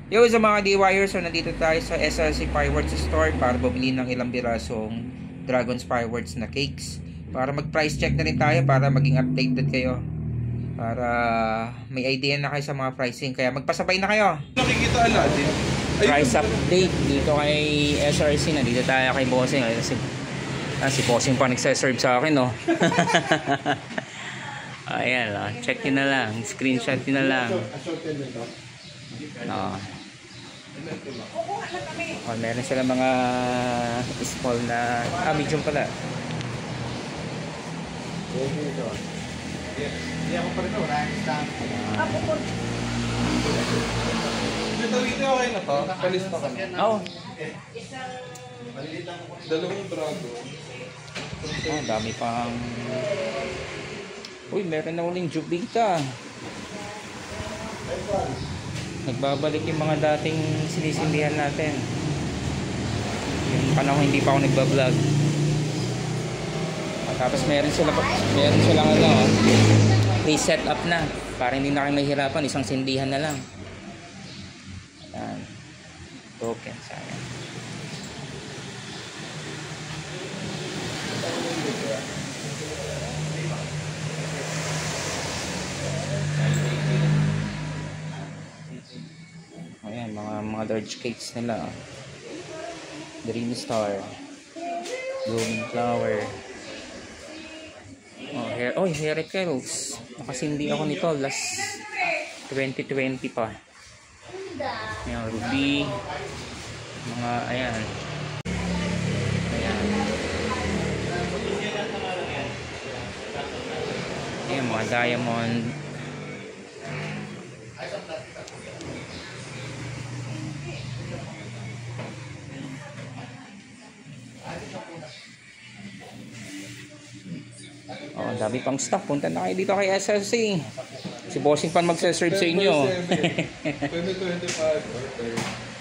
Yo sa mga DIYers, so nandito tayo sa SRC Fireworks Store para bumili ng ilang birasong Dragon's Fireworks na cakes. Para mag-price check na rin tayo para maging updated kayo. Para may idea na kayo sa mga pricing. Kaya magpasabay na kayo. Nakikita natin. Price update dito kay SRC. Nandito tayo kay Bossing. Si Bossing pa nagsaserve sa akin, no? Ayan, check nyo na lang. Screenshot nyo na lang. Meron sila mga small na medium pala. Hindi ako pa rin ito. Wala yung stamp. Dito okay na to. Palista ka na. Oo. Dalawang drago. Dami pang... Uy, meron na uling Jupiter. Nagbabalik yung mga dating sinisindihan natin. Yung panahon hindi pa ako nagbablog. Tapos meron silang ano, pre-set up na para hindi na kayo mahirapan, isang sindihan na lang. Ayan. Token sayang. Ayan, mga large cakes nila. Dream Star, Blooming Flower. Heracles. Nakasindi ako nito last 2020 pa. Ayan, Ruby. Mga, ayan. Ayan, mga diamond. Dami pang stock. Punta na kayo dito kay SRC. Si Bossing pa magsaserve sa inyo. 2025 or 30.